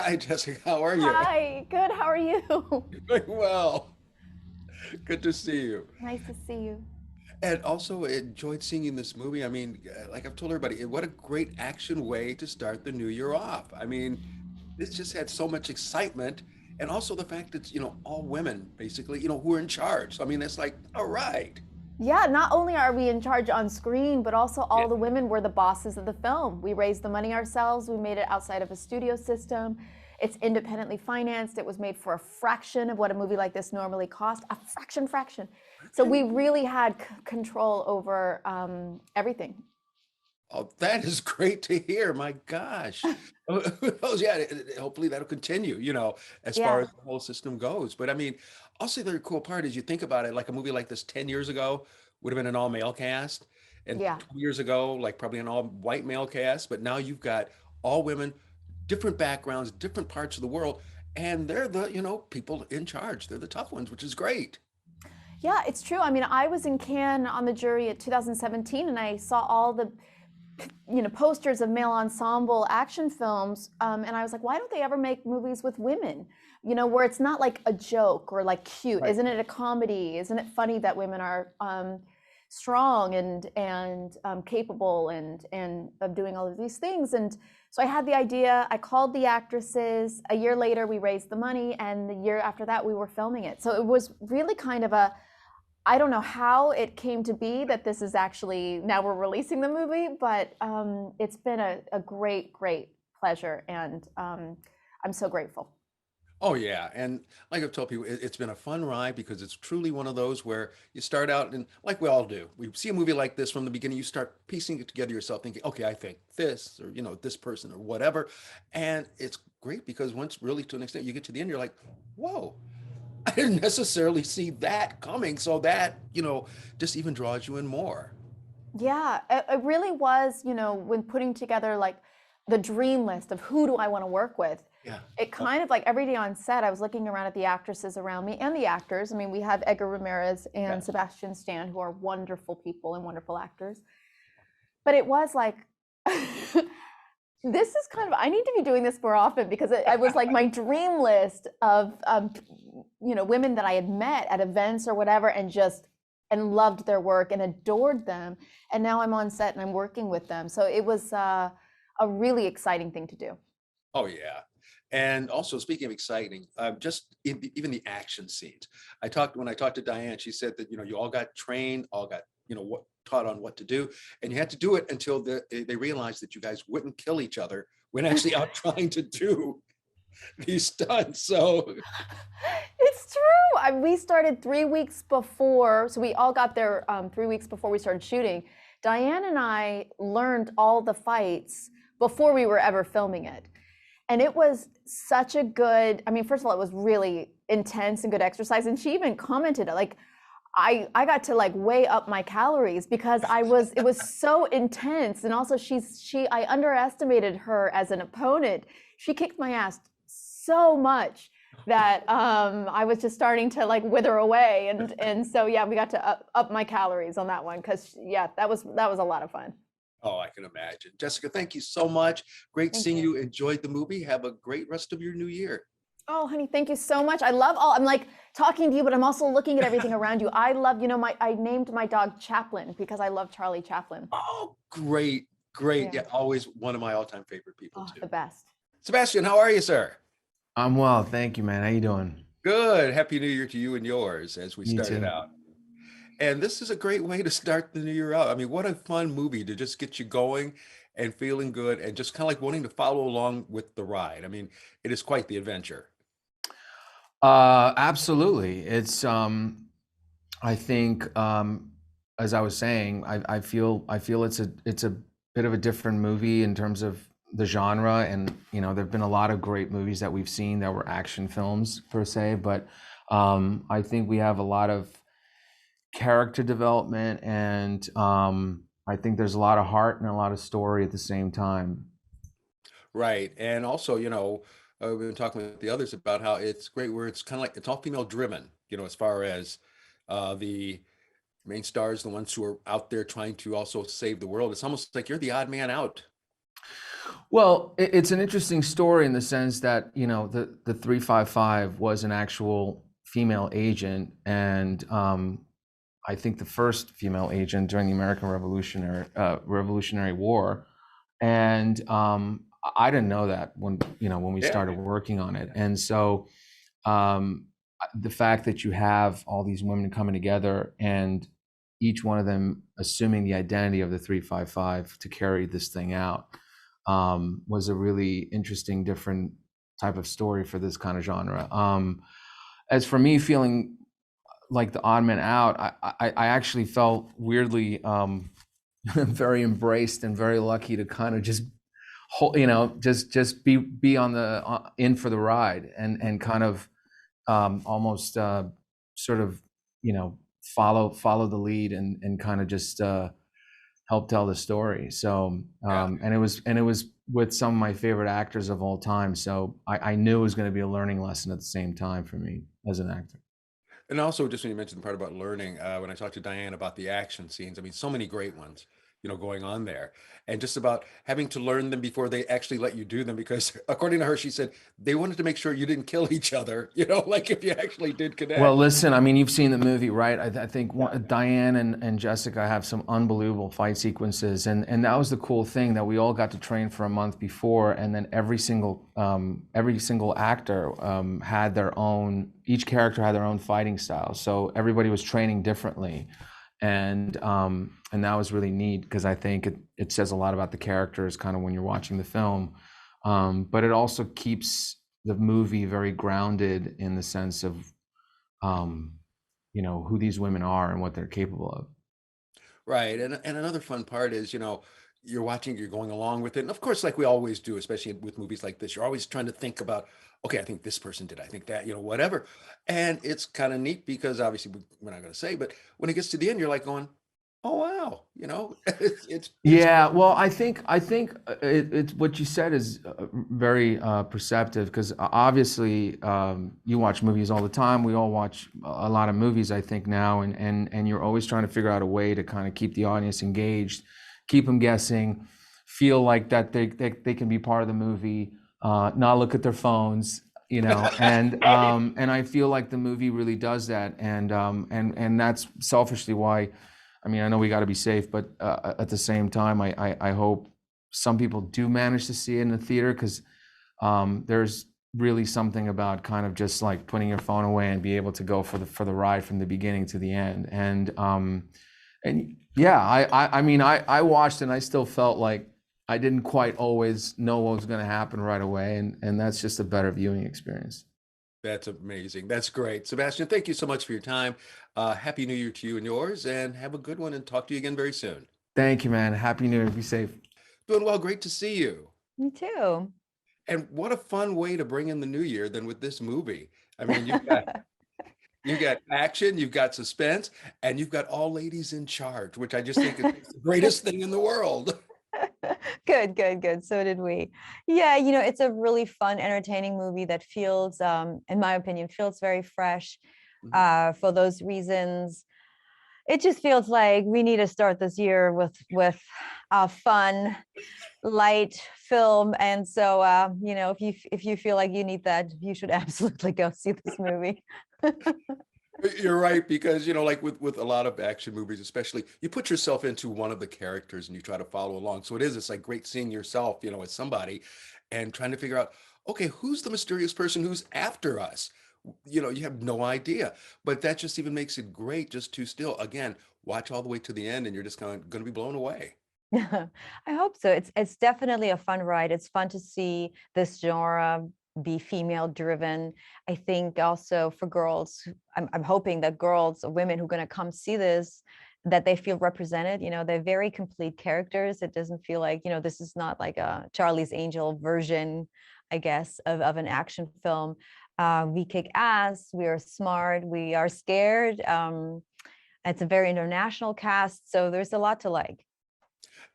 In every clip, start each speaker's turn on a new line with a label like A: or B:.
A: Hi, Jessica. How are you?
B: Hi, good. How are you?
A: Doing well. Good to see you.
B: Nice to see you.
A: And also enjoyed seeing you in this movie. I mean, like I've told everybody, what a great action way to start the new year off. I mean, this just had so much excitement. And also the fact that, all women basically, who are in charge. I mean, it's like, all right.
B: Yeah, not only are we in charge on screen, but also
A: Yeah.
B: all the women were the bosses of the film. We raised the money ourselves. We made it outside of a studio system. It's independently financed. It was made for a fraction of what a movie like this normally cost. A fraction. So we really had control over everything.
A: Oh, that is great to hear. My gosh. Who knows? Yeah, hopefully that'll continue, as far
B: Yeah,
A: as the whole system goes. But I mean, also the cool part is you think about it, like a movie like this 10 years ago would have been an all male cast, and
B: yeah.
A: 20 years ago, like probably an all white male cast. But now you've got all women, different backgrounds, different parts of the world, and they're the, people in charge. They're the tough ones, which is great.
B: Yeah, it's true. I mean, I was in Cannes on the jury at 2017 and I saw all the posters of male ensemble action films, and I was like, why don't they ever make movies with women, where it's not like a joke or like cute?
A: Right.
B: Isn't it a comedy? Isn't it funny that women are strong and capable and of doing all of these things? And so I had the idea. I called the actresses. A year later we raised the money, and the year after that we were filming it. So it was really kind of a, I don't know how it came to be that this is actually, now we're releasing the movie, but it's been a great, great pleasure, and I'm so grateful.
A: Oh yeah, and like I've told people, it's been a fun ride because it's truly one of those where you start out and like we all do, we see a movie like this from the beginning, you start piecing it together yourself, thinking, okay, I think this or this person or whatever, and it's great because once really to an extent you get to the end, you're like, whoa, I didn't necessarily see that coming, so that just even draws you in more.
B: Yeah, it really was, when putting together like the dream list of who do I want to work with,
A: Yeah.
B: it
A: Oh,
B: kind of like every day on set, I was looking around at the actresses around me and the actors. I mean, we have Edgar Ramirez
A: yeah.
B: and Sebastian Stan, who are wonderful people and wonderful actors. But it was like, this is kind of, I need to be doing this more often because it was like my dream list of women that I had met at events or whatever, and just and loved their work and adored them, and now I'm on set and I'm working with them, so it was a really exciting thing to do.
A: Oh yeah. And also speaking of exciting, just even the action scenes. When I talked to Diane, she said that you all got trained, all got what taught on what to do, and you had to do it until they realized that you guys wouldn't kill each other when actually out trying to do these stunts. So
B: It's true. We started 3 weeks before, so we all got there 3 weeks before we started shooting. Diane and I learned all the fights before we were ever filming it. And it was such a good, I mean, first of all, it was really intense and good exercise. And she even commented, like, I got to like weigh up my calories because it was so intense. And also I underestimated her as an opponent. She kicked my ass so much that I was just starting to like wither away. And so yeah, we got to up my calories on that one, because yeah, that was a lot of fun.
A: oh, I can imagine. Jessica, thank you so much. Great
B: Thank
A: seeing
B: you.
A: you. Enjoyed the movie. Have a great rest of your new year.
B: Oh, honey, thank you so much. I'm like talking to you, but I'm also looking at everything around you. I love, I named my dog Chaplin because I love Charlie Chaplin.
A: Oh, great, great.
B: Yeah.
A: Yeah, always one of my all-time favorite people
B: Oh,
A: too.
B: the best.
A: Sebastian, how are you, sir?
C: I'm well, thank you, man. How you doing?
A: Good. Happy New Year to you and yours as we
C: You
A: started
C: too.
A: out. And this is a great way to start the new year out. I mean, what a fun movie to just get you going and feeling good and just kind of like wanting to follow along with the ride. I mean, it is quite the adventure.
C: Absolutely. I think, as I was saying, I feel it's a bit of a different movie in terms of the genre, and there've been a lot of great movies that we've seen that were action films per se, but I think we have a lot of character development, and I think there's a lot of heart and a lot of story at the same time.
A: Right. And also, we've been talking with the others about how it's great where it's kind of like it's all female driven, as far as the main stars, the ones who are out there trying to also save the world. It's almost like you're the odd man out
C: Well, it's an interesting story in the sense that, you know, the 355 was an actual female agent, and I think the first female agent during the American Revolutionary War. And I didn't know that when, you know, when we
A: Yeah.
C: started working on it. And so um, the fact that you have all these women coming together and each one of them assuming the identity of the 355 to carry this thing out was a really interesting, different type of story for this kind of genre. As for me feeling like the odd man out, I actually felt weirdly very embraced and very lucky to kind of just you know, just be on the in for the ride and kind of almost sort of, you know, follow the lead and kind of just help tell the story. So
A: Yeah.
C: and it was with some of my favorite actors of all time. So I knew it was going to be a learning lesson at the same time for me as an actor.
A: And also, just when you mentioned the part about learning, when I talked to Diane about the action scenes, I mean, so many great ones, you know, going on there, and just about having to learn them before they actually let you do them, because according to her, she said they wanted to make sure you didn't kill each other, you know, like if you actually did
C: Well,
A: connect.
C: listen, I mean, you've seen the movie, right? I think
A: Yeah.
C: Diane and Jessica have some unbelievable fight sequences, and that was the cool thing that we all got to train for a month before, and then every single actor had their own, each character had their own fighting style, so everybody was training differently, and that was really neat because I think it says a lot about the characters kind of when you're watching the film, but it also keeps the movie very grounded in the sense of um, you know, who these women are and what they're capable of.
A: Right. And another fun part is, you know, you're watching, you're going along with it. And of course, like we always do, especially with movies like this, you're always trying to think about, okay, I think this person did, I think that, you know, whatever. And it's kind of neat because obviously we're not going to say, but when it gets to the end, you're like going, oh, wow, you know, it's
C: Yeah, well, I think it's what you said is very perceptive because obviously you watch movies all the time. We all watch a lot of movies, I think now, and you're always trying to figure out a way to kind of keep the audience engaged, keep them guessing, feel like that they can be part of the movie, not look at their phones, you know, and I feel like the movie really does that, and that's selfishly why. I mean, I know we got to be safe, but at the same time, I hope some people do manage to see it in the theater because there's really something about kind of just like putting your phone away and be able to go for the ride from the beginning to the end. And yeah, I mean, I watched and I still felt like I didn't quite always know what was going to happen right away, and that's just a better viewing experience.
A: that's amazing. That's great. Sebastian, thank you so much for your time. Happy New Year to you and yours, and have a good one and talk to you again very soon.
C: Thank you, man. Happy New Year. Be safe.
A: Doing well. Great to see you.
B: Me too.
A: And what a fun way to bring in the new year than with this movie. I mean, you got action, you've got suspense, and you've got all ladies in charge, which I just think is the greatest thing in the world.
B: Good, good, good. So did we. Yeah, it's a really fun, entertaining movie that feels, in my opinion, feels very fresh.
A: Mhm.
B: For those reasons, it just feels like we need to start this year with a fun, light film. And so, if you feel like you need that, you should absolutely go see this movie.
A: You're right, because like with a lot of action movies, especially, you put yourself into one of the characters and you try to follow along. So it's like great seeing yourself, as somebody and trying to figure out, okay, who's the mysterious person who's after us? You have no idea. But that just even makes it great just to still, again, watch all the way to the end and you're just going to be blown away.
B: I hope so. It's definitely a fun ride. It's fun to see this genre be female driven. I think also for girls, I'm hoping that girls or women who are going to come see this, that they feel represented. They're very complete characters. It doesn't feel like, this is not like a Charlie's Angel version, I guess, of an action film. We kick ass. We are smart. We are scared. It's a very international cast. So there's a lot to like.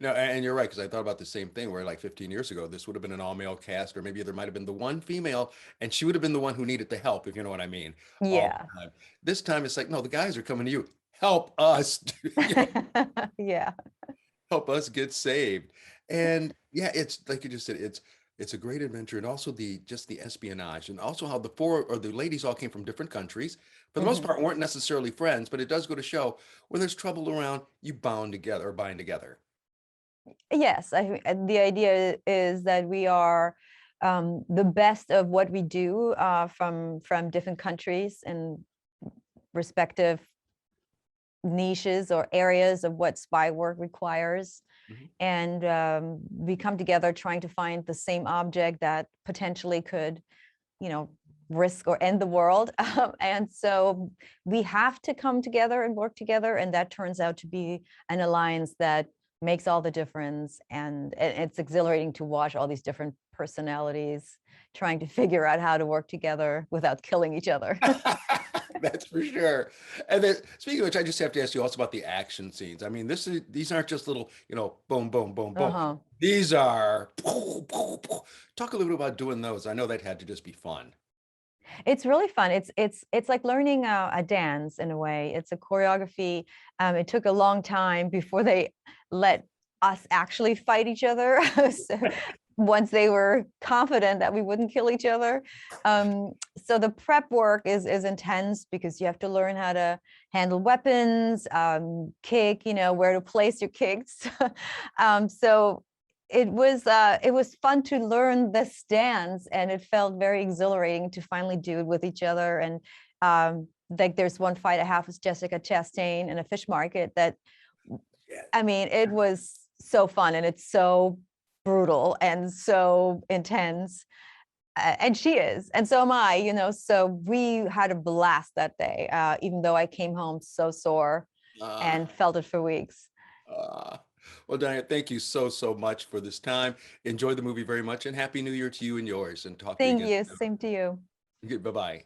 A: No, and you're right, because I thought about the same thing where like 15 years ago, this would have been an all-male cast, or maybe there might have been the one female, and she would have been the one who needed the help, if you know what I mean, all
B: Yeah.
A: the time. This time it's like, no, the guys are coming to you. Help us,
B: Yeah.
A: help us get saved. And yeah, it's like you just said, it's a great adventure, and also the just the espionage, and also how the four or the ladies all came from different countries. For the most
B: Hmm.
A: part, weren't necessarily friends, but it does go to show when there's trouble around, you bound together or bind together.
D: Yes, the idea is that we are the best of what we do from different countries and respective niches or areas of what spy work requires.
A: Mhm.
D: And we come together trying to find the same object that potentially could, you know, risk or end the world. And so we have to come together and work together. And that turns out to be an alliance that makes all the difference. And it's exhilarating to watch all these different personalities trying to figure out how to work together without killing each other.
A: That's for sure. And then speaking of which, I just have to ask you also about the action scenes. I mean, these aren't just little, boom, boom, boom, boom.
D: Uh-huh.
A: These are talk a little bit about doing those. I know that had to just be fun.
D: It's really fun. It's like learning a dance in a way. It's a choreography. It took a long time before they let us actually fight each other. So once they were confident that we wouldn't kill each other. So the prep work is intense because you have to learn how to handle weapons, kick, where to place your kicks. So it was fun to learn this dance, and it felt very exhilarating to finally do it with each other. And like there's one fight I have with Jessica Chastain in a fish market that,
A: Yeah.
D: I mean, it was so fun, and it's so brutal and so intense. And she is, and so am I, so we had a blast that day, even though I came home so sore
A: Uh,
D: and felt it for weeks.
A: uh, well, Diane, thank you so, so much for this time. Enjoy the movie very much, and Happy New Year to you and yours, and talk to you
D: Thank
A: again
D: you.
A: soon.
D: Same to you.
A: Bye-bye.